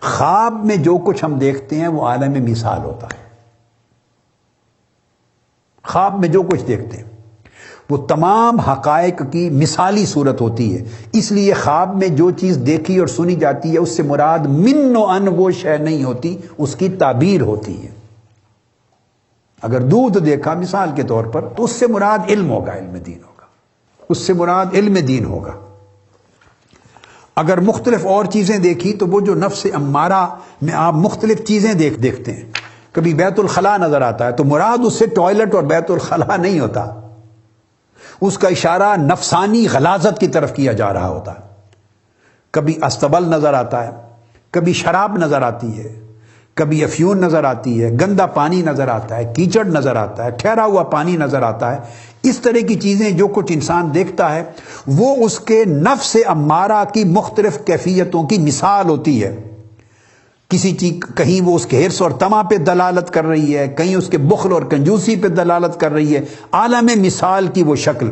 خواب میں جو کچھ ہم دیکھتے ہیں وہ عالم مثال ہوتا ہے. خواب میں جو کچھ دیکھتے ہیں وہ تمام حقائق کی مثالی صورت ہوتی ہے. اس لیے خواب میں جو چیز دیکھی اور سنی جاتی ہے اس سے مراد من و ان وہ شے نہیں ہوتی، اس کی تعبیر ہوتی ہے. اگر دودھ دیکھا مثال کے طور پر تو اس سے مراد علم ہوگا، علم دین ہوگا، اس سے مراد علم دین ہوگا. اگر مختلف اور چیزیں دیکھی تو وہ جو نفس امارہ میں آپ مختلف چیزیں دیکھتے ہیں. کبھی بیت الخلاء نظر آتا ہے تو مراد اس سے ٹوائلٹ اور بیت الخلاء نہیں ہوتا، اس کا اشارہ نفسانی غلاظت کی طرف کیا جا رہا ہوتا ہے. کبھی استبل نظر آتا ہے، کبھی شراب نظر آتی ہے، کبھی افیون نظر آتی ہے، گندا پانی نظر آتا ہے، کیچڑ نظر آتا ہے، ٹھہرا ہوا پانی نظر آتا ہے. اس طرح کی چیزیں جو کچھ انسان دیکھتا ہے وہ اس کے نفس امارہ کی مختلف کیفیتوں کی مثال ہوتی ہے. کسی چیز کہیں وہ اس کے حرص اور طمع پہ دلالت کر رہی ہے، کہیں اس کے بخل اور کنجوسی پہ دلالت کر رہی ہے، عالم مثال کی وہ شکل.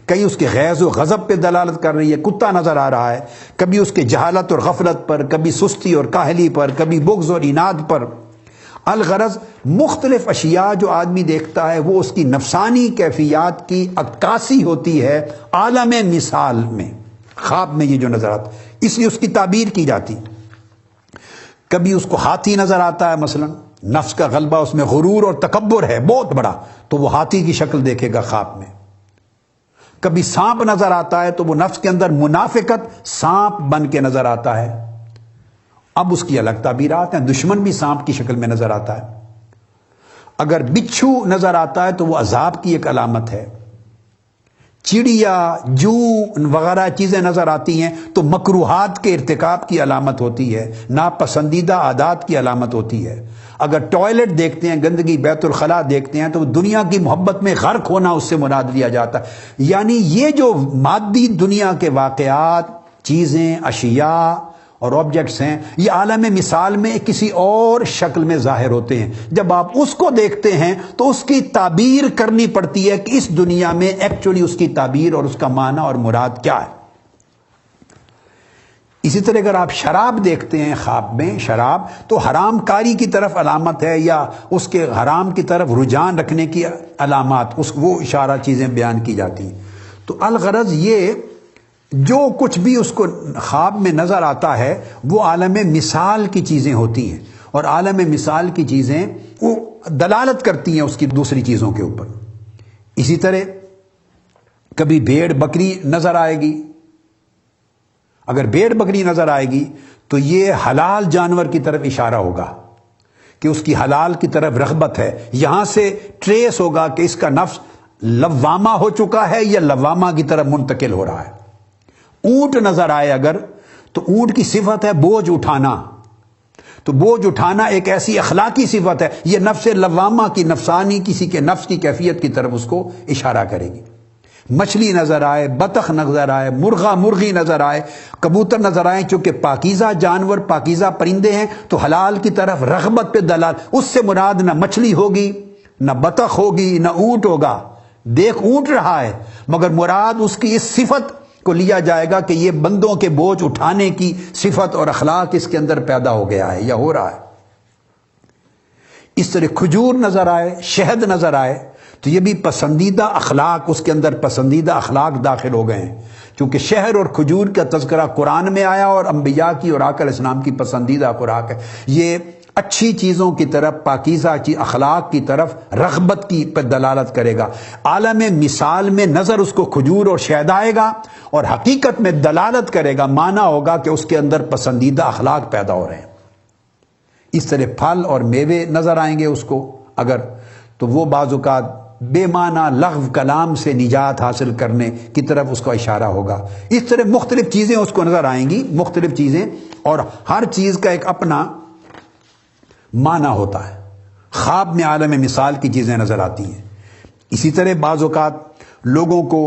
کہیں اس کے غیظ و غضب پہ دلالت کر رہی ہے، کتا نظر آ رہا ہے، کبھی اس کے جہالت اور غفلت پر، کبھی سستی اور کاہلی پر، کبھی بغض اور عناد پر. الغرض مختلف اشیاء جو آدمی دیکھتا ہے وہ اس کی نفسانی کیفیات کی عکاسی ہوتی ہے عالم مثال میں. خواب میں یہ جو نظر آتا ہے اس لیے اس کی تعبیر کی جاتی. کبھی اس کو ہاتھی نظر آتا ہے، مثلا نفس کا غلبہ، اس میں غرور اور تکبر ہے بہت بڑا، تو وہ ہاتھی کی شکل دیکھے گا خواب میں. کبھی سانپ نظر آتا ہے تو وہ نفس کے اندر منافقت سانپ بن کے نظر آتا ہے. اب اس کی الگ تعبیرات ہیں، دشمن بھی سانپ کی شکل میں نظر آتا ہے. اگر بچھو نظر آتا ہے تو وہ عذاب کی ایک علامت ہے. چڑیا، جوں وغیرہ چیزیں نظر آتی ہیں تو مکروہات کے ارتکاب کی علامت ہوتی ہے، ناپسندیدہ عادات کی علامت ہوتی ہے. اگر ٹوائلٹ دیکھتے ہیں، گندگی، بیت الخلاء دیکھتے ہیں تو دنیا کی محبت میں غرق ہونا اس سے مراد لیا جاتا ہے. یعنی یہ جو مادی دنیا کے واقعات، چیزیں، اشیاء اور آبجیکٹس ہیں یہ عالم مثال میں کسی اور شکل میں ظاہر ہوتے ہیں. جب آپ اس کو دیکھتے ہیں تو اس کی تعبیر کرنی پڑتی ہے کہ اس دنیا میں ایکچولی اس کی تعبیر اور اس کا معنی اور مراد کیا ہے. اسی طرح اگر آپ شراب دیکھتے ہیں خواب میں، شراب تو حرام کاری کی طرف علامت ہے یا اس کے حرام کی طرف رجحان رکھنے کی علامات، وہ اشارہ چیزیں بیان کی جاتی ہیں. تو الغرض یہ جو کچھ بھی اس کو خواب میں نظر آتا ہے وہ عالم مثال کی چیزیں ہوتی ہیں، اور عالم مثال کی چیزیں وہ دلالت کرتی ہیں اس کی دوسری چیزوں کے اوپر. اسی طرح کبھی بھیڑ بکری نظر آئے گی. اگر بھیڑ بکری نظر آئے گی تو یہ حلال جانور کی طرف اشارہ ہوگا کہ اس کی حلال کی طرف رغبت ہے. یہاں سے ٹریس ہوگا کہ اس کا نفس لوامہ ہو چکا ہے یا لوامہ کی طرف منتقل ہو رہا ہے. اونٹ نظر آئے اگر تو اونٹ کی صفت ہے بوجھ اٹھانا، تو بوجھ اٹھانا ایک ایسی اخلاقی صفت ہے، یہ نفس لوامہ کی، نفسانی کسی کے نفس کی کیفیت کی طرف اس کو اشارہ کرے گی. مچھلی نظر آئے، بطخ نظر آئے، مرغا مرغی نظر آئے، کبوتر نظر آئے، چونکہ پاکیزہ جانور، پاکیزہ پرندے ہیں تو حلال کی طرف رغبت پہ دلال. اس سے مراد نہ مچھلی ہوگی، نہ بطخ ہوگی، نہ اونٹ ہوگا. دیکھ اونٹ رہا ہے مگر مراد اس کی اس صفت کو لیا جائے گا کہ یہ بندوں کے بوجھ اٹھانے کی صفت اور اخلاق اس کے اندر پیدا ہو گیا ہے یا ہو رہا ہے. اس طرح کھجور نظر آئے، شہد نظر آئے تو یہ بھی پسندیدہ اخلاق، اس کے اندر پسندیدہ اخلاق داخل ہو گئے ہیں، چونکہ شہد اور کھجور کا تذکرہ قرآن میں آیا اور انبیاء کی اور آقا علیہ السلام کی پسندیدہ خوراک ہے. یہ اچھی چیزوں کی طرف، پاکیزہ اخلاق کی طرف رغبت کی پر دلالت کرے گا. عالم مثال میں نظر اس کو کھجور اور شہد آئے گا اور حقیقت میں دلالت کرے گا، معنی ہوگا کہ اس کے اندر پسندیدہ اخلاق پیدا ہو رہے ہیں. اس طرح پھل اور میوے نظر آئیں گے اس کو اگر، تو وہ بعض اوقات بے معنی لغو کلام سے نجات حاصل کرنے کی طرف اس کا اشارہ ہوگا. اس طرح مختلف چیزیں اس کو نظر آئیں گی، مختلف چیزیں، اور ہر چیز کا ایک اپنا معنی ہوتا ہے. خواب میں عالم مثال کی چیزیں نظر آتی ہیں. اسی طرح بعض اوقات لوگوں کو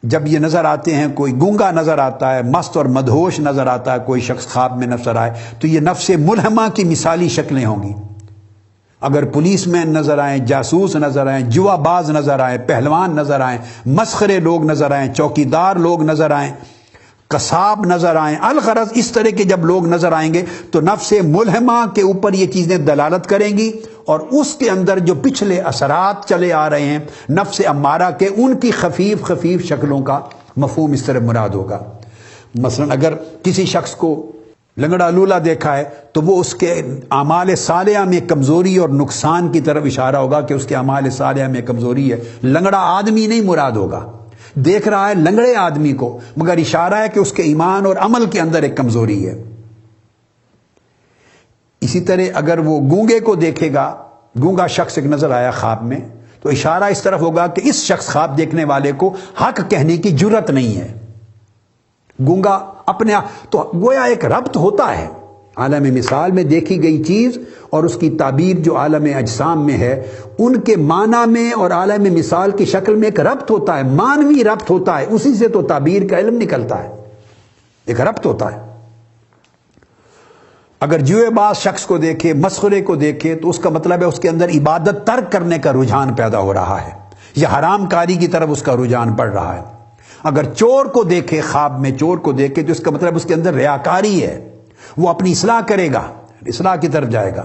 جب یہ نظر آتے ہیں، کوئی گونگا نظر آتا ہے، مست اور مدہوش نظر آتا ہے کوئی شخص خواب میں نظر آئے تو یہ نفس ملہمہ کی مثالی شکلیں ہوں گی. اگر پولیس مین نظر آئیں، جاسوس نظر آئیں، جوا باز نظر آئیں، پہلوان نظر آئیں، مسخرے لوگ نظر آئیں، چوکیدار لوگ نظر آئیں، قصاب نظر آئیں، الغرض اس طرح کے جب لوگ نظر آئیں گے تو نفس ملہمہ کے اوپر یہ چیزیں دلالت کریں گی، اور اس کے اندر جو پچھلے اثرات چلے آ رہے ہیں نفس امارہ کے، ان کی خفیف خفیف شکلوں کا مفہوم اس طرح مراد ہوگا۔ مثلا اگر کسی شخص کو لنگڑا لولا دیکھا ہے تو وہ اس کے اعمال صالحہ میں کمزوری اور نقصان کی طرف اشارہ ہوگا کہ اس کے اعمال صالحہ میں کمزوری ہے۔ لنگڑا آدمی نہیں مراد ہوگا، دیکھ رہا ہے لنگڑے آدمی کو، مگر اشارہ ہے کہ اس کے ایمان اور عمل کے اندر ایک کمزوری ہے۔ اسی طرح اگر وہ گونگے کو دیکھے گا، گونگا شخص ایک نظر آیا خواب میں، تو اشارہ اس طرف ہوگا کہ اس شخص خواب دیکھنے والے کو حق کہنے کی جرت نہیں ہے۔ گونگا اپنے تو گویا ایک ربط ہوتا ہے عالم مثال میں دیکھی گئی چیز اور اس کی تعبیر جو عالم اجسام میں ہے، ان کے معنی میں اور عالم مثال کی شکل میں ایک ربط ہوتا ہے، مانوی ربط ہوتا ہے، اسی سے تو تعبیر کا علم نکلتا ہے، ایک ربط ہوتا ہے۔ اگر جوئے باز شخص کو دیکھے، مسخرے کو دیکھے، تو اس کا مطلب ہے اس کے اندر عبادت ترک کرنے کا رجحان پیدا ہو رہا ہے، یا حرام کاری کی طرف اس کا رجحان بڑھ رہا ہے۔ اگر چور کو دیکھے، خواب میں چور کو دیکھے، تو اس کا مطلب اس کے اندر ریاکاری ہے، وہ اپنی اصلاح کرے گا، اصلاح کی طرف جائے گا۔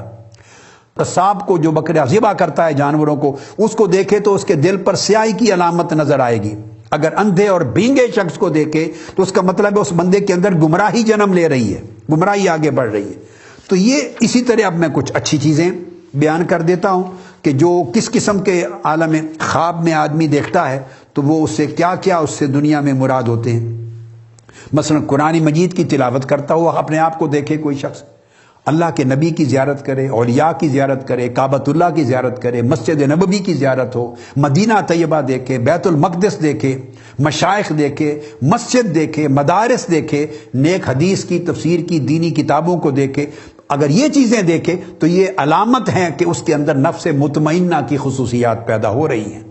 قصاب کو جو بکرا ذبح کرتا ہے جانوروں کو، اس کو دیکھے تو اس کے دل پر سیاہی کی علامت نظر آئے گی۔ اگر اندھے اور بینگے شخص کو دیکھے تو اس کا مطلب ہے اس بندے کے اندر گمراہی جنم لے رہی ہے، گمراہی آگے بڑھ رہی ہے۔ تو یہ اسی طرح اب میں کچھ اچھی چیزیں بیان کر دیتا ہوں کہ جو کس قسم کے عالم خواب میں آدمی دیکھتا ہے تو وہ اس سے کیا کیا اس سے دنیا میں مراد ہوتے ہیں۔ مثلا قرآن مجید کی تلاوت کرتا ہوا اپنے آپ کو دیکھے کوئی شخص، اللہ کے نبی کی زیارت کرے، اولیاء کی زیارت کرے، کعبۃ اللہ کی زیارت کرے، مسجد نبوی کی زیارت ہو، مدینہ طیبہ دیکھے، بیت المقدس دیکھے، مشائخ دیکھے، مسجد دیکھے، مدارس دیکھے، نیک حدیث کی تفسیر کی دینی کتابوں کو دیکھے، اگر یہ چیزیں دیکھے تو یہ علامت ہے کہ اس کے اندر نفس مطمئنہ کی خصوصیات پیدا ہو رہی ہیں۔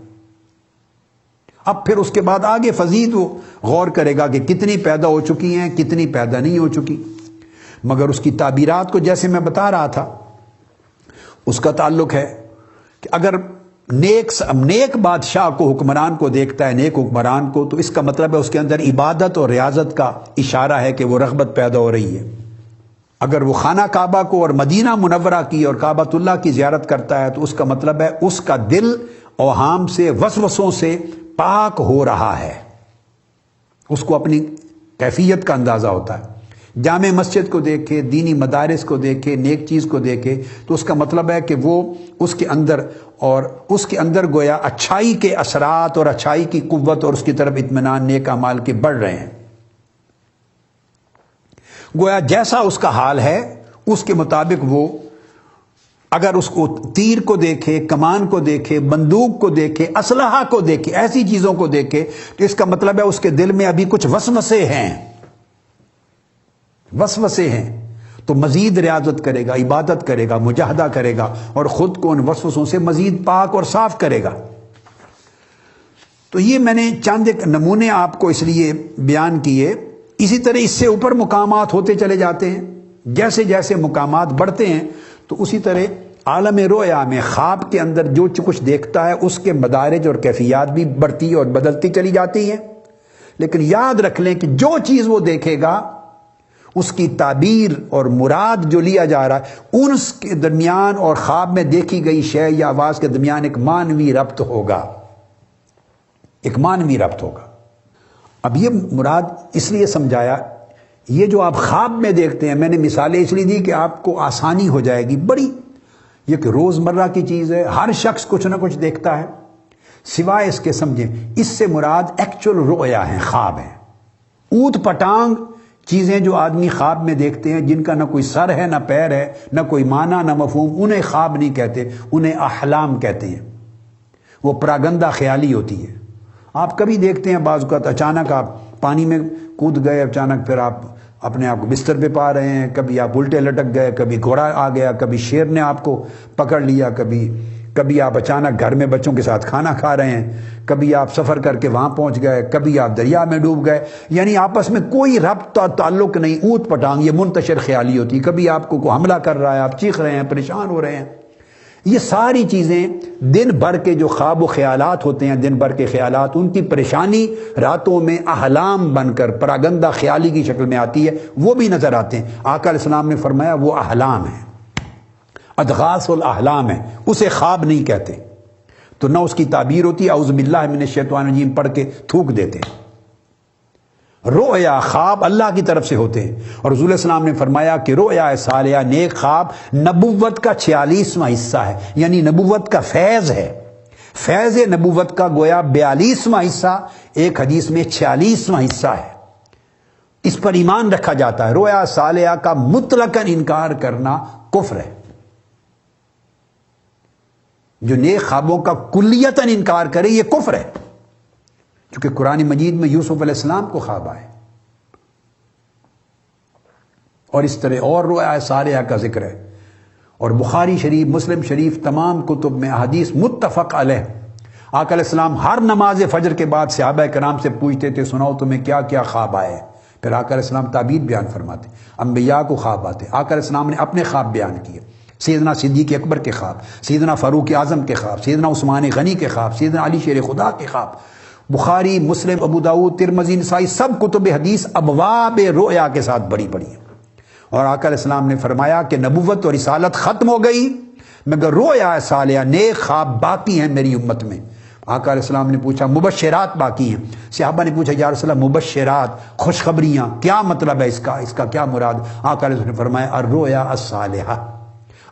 اب پھر اس کے بعد آگے فزید وہ غور کرے گا کہ کتنی پیدا ہو چکی ہیں، کتنی پیدا نہیں ہو چکی، مگر اس کی تعبیرات کو جیسے میں بتا رہا تھا اس کا تعلق ہے کہ اگر نیک بادشاہ کو، حکمران کو دیکھتا ہے، نیک حکمران کو، تو اس کا مطلب ہے اس کے اندر عبادت اور ریاضت کا اشارہ ہے کہ وہ رغبت پیدا ہو رہی ہے۔ اگر وہ خانہ کعبہ کو اور مدینہ منورہ کی اور کعبۃ اللہ کی زیارت کرتا ہے تو اس کا مطلب ہے اس کا دل اوہام سے، وسوسوں سے پاک ہو رہا ہے، اس کو اپنی کیفیت کا اندازہ ہوتا ہے۔ جامع مسجد کو دیکھے، دینی مدارس کو دیکھے، نیک چیز کو دیکھے، تو اس کا مطلب ہے کہ وہ اس کے اندر گویا اچھائی کے اثرات اور اچھائی کی قوت اور اس کی طرف اطمینان نیک اعمال کے بڑھ رہے ہیں۔ گویا جیسا اس کا حال ہے اس کے مطابق وہ اگر اس کو تیر کو دیکھے، کمان کو دیکھے، بندوق کو دیکھے، اسلحہ کو دیکھے، ایسی چیزوں کو دیکھے، تو اس کا مطلب ہے اس کے دل میں ابھی کچھ وسوسے ہیں، تو مزید ریاضت کرے گا، عبادت کرے گا، مجاہدہ کرے گا اور خود کو ان وسوسوں سے مزید پاک اور صاف کرے گا۔ تو یہ میں نے چند ایک نمونے آپ کو اس لیے بیان کیے۔ اسی طرح اس سے اوپر مقامات ہوتے چلے جاتے ہیں، جیسے جیسے مقامات بڑھتے ہیں تو اسی طرح عالم رؤیا میں خواب کے اندر جو کچھ دیکھتا ہے اس کے مدارج اور کیفیات بھی بڑھتی اور بدلتی چلی جاتی ہیں۔ لیکن یاد رکھ لیں کہ جو چیز وہ دیکھے گا اس کی تعبیر اور مراد جو لیا جا رہا ہے ان کے درمیان اور خواب میں دیکھی گئی شے یا آواز کے درمیان ایک مانوی ربط ہوگا، ایک مانوی ربط ہوگا۔ اب یہ مراد اس لیے سمجھایا، یہ جو آپ خواب میں دیکھتے ہیں، میں نے مثالیں اس لیے دی کہ آپ کو آسانی ہو جائے گی، بڑی یہ کہ روزمرہ کی چیز ہے، ہر شخص کچھ نہ کچھ دیکھتا ہے، سوائے اس کے سمجھیں اس سے مراد ایکچول رؤیا ہیں، خواب ہیں۔ اوت پٹانگ چیزیں جو آدمی خواب میں دیکھتے ہیں، جن کا نہ کوئی سر ہے، نہ پیر ہے، نہ کوئی معنی، نہ مفہوم، انہیں خواب نہیں کہتے، انہیں احلام کہتے ہیں۔ وہ پراگندہ خیالی ہوتی ہے۔ آپ کبھی دیکھتے ہیں بعض اوقات اچانک آپ پانی میں کود گئے، اچانک پھر آپ اپنے آپ کو بستر پہ پا رہے ہیں، کبھی آپ الٹے لٹک گئے، کبھی گھوڑا آ گیا، کبھی شیر نے آپ کو پکڑ لیا، کبھی آپ اچانک گھر میں بچوں کے ساتھ کھانا کھا رہے ہیں، کبھی آپ سفر کر کے وہاں پہنچ گئے، کبھی آپ دریا میں ڈوب گئے، یعنی آپس میں کوئی ربط اور تعلق نہیں، اوت پٹانگ، یہ منتشر خیالی ہوتی ہے۔ کبھی آپ کو کوئی حملہ کر رہا ہے، آپ چیخ رہے ہیں، پریشان ہو رہے ہیں، یہ ساری چیزیں دن بھر کے جو خواب و خیالات ہوتے ہیں، دن بھر کے خیالات، ان کی پریشانی راتوں میں احلام بن کر پراگندہ خیالی کی شکل میں آتی ہے، وہ بھی نظر آتے ہیں۔ آقا علیہ السلام نے فرمایا وہ احلام ہے، ادغاث الاحلام ہے، اسے خواب نہیں کہتے۔ تو نہ اس کی تعبیر ہوتی، اعوذ باللہ من الشیطان الرجیم پڑھ کے تھوک دیتے ہیں۔ رؤیا خواب اللہ کی طرف سے ہوتے ہیں، اور رسول اللہ صلی اللہ علیہ وسلم نے فرمایا کہ رؤیا صالحہ نیک خواب نبوت کا 46واں حصہ ہے، یعنی نبوت کا فیض ہے۔ فیض نبوت کا گویا 42واں حصہ، ایک حدیث میں 46واں حصہ ہے۔ اس پر ایمان رکھا جاتا ہے۔ رؤیا صالحہ کا مطلقاً انکار کرنا کفر ہے۔ جو نیک خوابوں کا کلیتاً انکار کرے یہ کفر ہے، کیونکہ قرآن مجید میں یوسف علیہ السلام کو خواب آئے، اور اس طرح اور رؤیا صالحہ کا ذکر ہے۔ اور بخاری شریف، مسلم شریف، تمام کتب میں احادیث متفق علیہ۔ آقا علیہ السلام ہر نماز فجر کے بعد صحابہ کرام سے پوچھتے تھے سناؤ تمہیں کیا کیا خواب آئے، پھر آقا علیہ السلام تعبیر بیان فرماتے، انبیاء کو خواب آتے۔ آقا علیہ السلام نے اپنے خواب بیان کیے، سیدنا صدیق اکبر کے خواب، سیدنا فاروق اعظم کے خواب، سیدنا عثمان غنی کے خواب، سیدنا علی شیر خدا کے خواب۔ بخاری، مسلم، ابو داؤد، ترمذی، نسائی سب کتب حدیث ابواب رؤیا کے ساتھ بڑی بڑی ہیں۔ اور آقا علیہ السلام نے فرمایا کہ نبوت اور رسالت ختم ہو گئی مگر رؤیا صالحہ نیک خواب باقی ہیں میری امت میں۔ آقا علیہ السلام نے پوچھا مبشرات باقی ہیں؟ صحابہ نے پوچھا یا رسول اللہ مبشرات، خوشخبریاں، کیا مطلب ہے اس کا کیا مراد؟ آقا علیہ السلام نے فرمایا الرؤیا الصالحہ،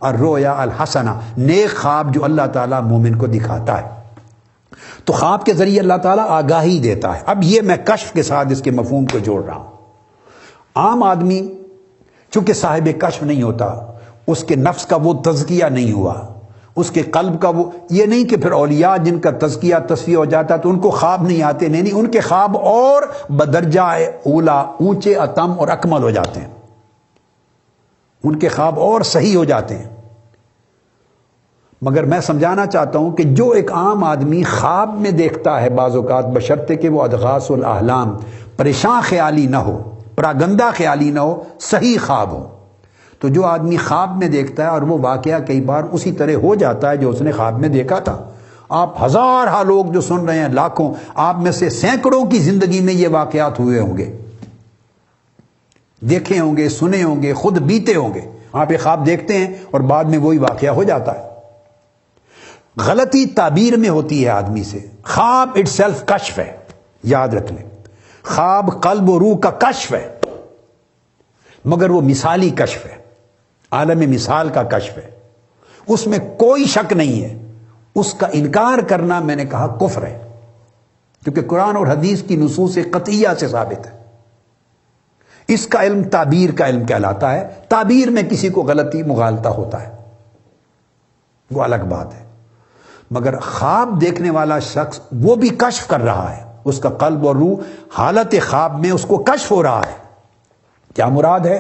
الرؤیا الحسنہ، نیک خواب جو اللہ تعالیٰ مومن کو دکھاتا ہے۔ تو خواب کے ذریعے اللہ تعالیٰ آگاہی دیتا ہے۔ اب یہ میں کشف کے ساتھ اس کے مفہوم کو جوڑ رہا ہوں۔ عام آدمی چونکہ صاحب کشف نہیں ہوتا، اس کے نفس کا وہ تزکیہ نہیں ہوا، اس کے قلب کا وہ، یہ نہیں کہ پھر اولیاء جن کا تزکیہ تصفیہ ہو جاتا تو ان کو خواب نہیں آتے، نہیں، ان کے خواب اور بدرجہ اولا، اونچے، اتم اور اکمل ہو جاتے ہیں، ان کے خواب اور صحیح ہو جاتے ہیں۔ مگر میں سمجھانا چاہتا ہوں کہ جو ایک عام آدمی خواب میں دیکھتا ہے بعض اوقات، بشرطے کہ وہ ادغاث الاحلام، پریشان خیالی نہ ہو، پراگندہ خیالی نہ ہو، صحیح خواب ہو، تو جو آدمی خواب میں دیکھتا ہے اور وہ واقعہ کئی بار اسی طرح ہو جاتا ہے جو اس نے خواب میں دیکھا تھا۔ آپ ہزارہ لوگ جو سن رہے ہیں، لاکھوں، آپ میں سے سینکڑوں کی زندگی میں یہ واقعات ہوئے ہوں گے، دیکھے ہوں گے، سنے ہوں گے، خود بیتے ہوں گے۔ آپ ایک خواب دیکھتے ہیں اور بعد میں وہی واقعہ ہو جاتا ہے۔ غلطی تعبیر میں ہوتی ہے آدمی سے۔ خواب اٹ سیلف کشف ہے، یاد رکھ لیں، خواب قلب و روح کا کشف ہے، مگر وہ مثالی کشف ہے، عالم مثال کا کشف ہے، اس میں کوئی شک نہیں ہے۔ اس کا انکار کرنا میں نے کہا کفر ہے، کیونکہ قرآن اور حدیث کی نصوص قطعیہ سے ثابت ہے۔ اس کا علم تعبیر کا علم کہلاتا ہے۔ تعبیر میں کسی کو غلطی مغالطہ ہوتا ہے، وہ الگ بات ہے، مگر خواب دیکھنے والا شخص وہ بھی کشف کر رہا ہے، اس کا قلب اور روح حالت خواب میں اس کو کشف ہو رہا ہے۔ کیا مراد ہے؟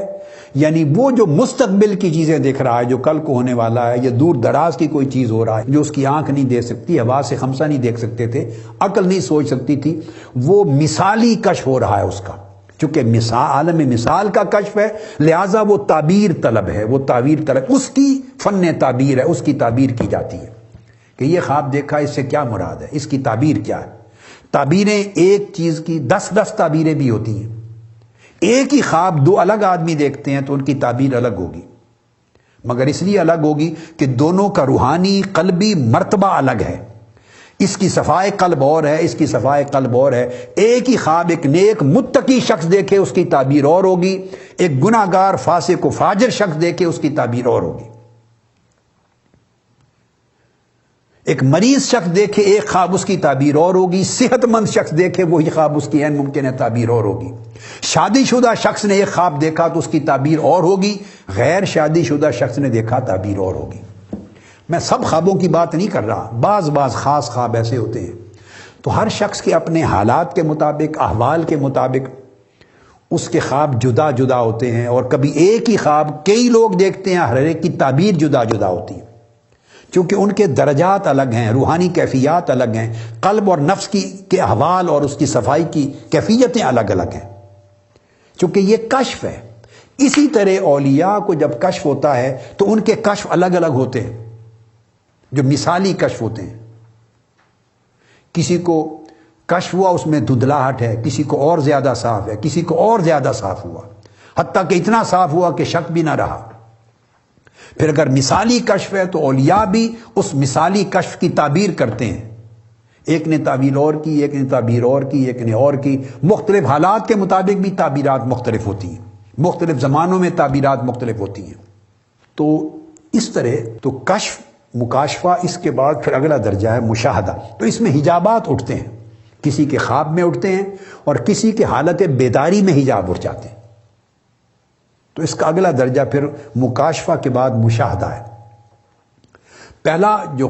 یعنی وہ جو مستقبل کی چیزیں دیکھ رہا ہے، جو کل کو ہونے والا ہے، یا دور دراز کی کوئی چیز ہو رہا ہے جو اس کی آنکھ نہیں دیکھ سکتی، حواس خمسہ نہیں دیکھ سکتے تھے، عقل نہیں سوچ سکتی تھی، وہ مثالی کشف ہو رہا ہے اس کا۔ چونکہ عالم مثال کا کشف ہے، لہٰذا وہ تعبیر طلب ہے، وہ تعبیر طلب، اس کی فن تعبیر ہے، اس کی تعبیر کی جاتی ہے کہ یہ خواب دیکھا، اس سے کیا مراد ہے، اس کی تعبیر کیا ہے۔ تعبیریں ایک چیز کی 10 تعبیریں بھی ہوتی ہیں۔ ایک ہی خواب دو الگ آدمی دیکھتے ہیں تو ان کی تعبیر الگ ہوگی، مگر اس لیے الگ ہوگی کہ دونوں کا روحانی قلبی مرتبہ الگ ہے۔ اس کی صفائے قلب اور ہے، اس کی صفائے قلب اور ہے۔ ایک ہی خواب ایک نیک متقی شخص دیکھے اس کی تعبیر اور ہوگی، ایک گناہ گار فاسق و فاجر شخص دیکھے اس کی تعبیر اور ہوگی۔ ایک مریض شخص دیکھے ایک خواب اس کی تعبیر اور ہوگی، صحت مند شخص دیکھے وہی خواب اس کی عین ممکن ہے تعبیر اور ہوگی۔ شادی شدہ شخص نے ایک خواب دیکھا تو اس کی تعبیر اور ہوگی، غیر شادی شدہ شخص نے دیکھا تعبیر اور ہوگی۔ میں سب خوابوں کی بات نہیں کر رہا، بعض خاص خواب ایسے ہوتے ہیں۔ تو ہر شخص کے اپنے حالات کے مطابق، احوال کے مطابق اس کے خواب جدا جدا ہوتے ہیں، اور کبھی ایک ہی خواب کئی لوگ دیکھتے ہیں، ہر ایک کی تعبیر جدا جدا ہوتی ہے، چونکہ ان کے درجات الگ ہیں، روحانی کیفیات الگ ہیں، قلب اور نفس کے احوال اور اس کی صفائی کی کیفیتیں الگ الگ ہیں، چونکہ یہ کشف ہے۔ اسی طرح اولیاء کو جب کشف ہوتا ہے تو ان کے کشف الگ الگ ہوتے ہیں۔ جو مثالی کشف ہوتے ہیں. کسی کو کشف ہوا اس میں دھندلاہٹ ہے، کسی کو اور زیادہ صاف ہے، کسی کو اور زیادہ صاف ہوا، حتیٰ کہ اتنا صاف ہوا کہ شک بھی نہ رہا. پھر اگر مثالی کشف ہے تو اولیاء بھی اس مثالی کشف کی تعبیر کرتے ہیں. ایک نے تعبیر اور کی، ایک نے تعبیر اور کی، ایک نے اور کی. مختلف حالات کے مطابق بھی تعبیرات مختلف ہوتی ہیں، مختلف زمانوں میں تعبیرات مختلف ہوتی ہیں. تو اس طرح تو کشف، مکاشفہ، اس کے بعد پھر اگلا درجہ ہے مشاہدہ. تو اس میں حجابات اٹھتے ہیں، کسی کے خواب میں اٹھتے ہیں اور کسی کے حالت بیداری میں حجاب اٹھ جاتے ہیں. تو اس کا اگلا درجہ پھر مکاشفہ کے بعد مشاہدہ ہے. پہلا جو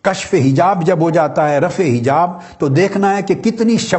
کشف حجاب جب ہو جاتا ہے، رفع حجاب، تو دیکھنا ہے کہ کتنی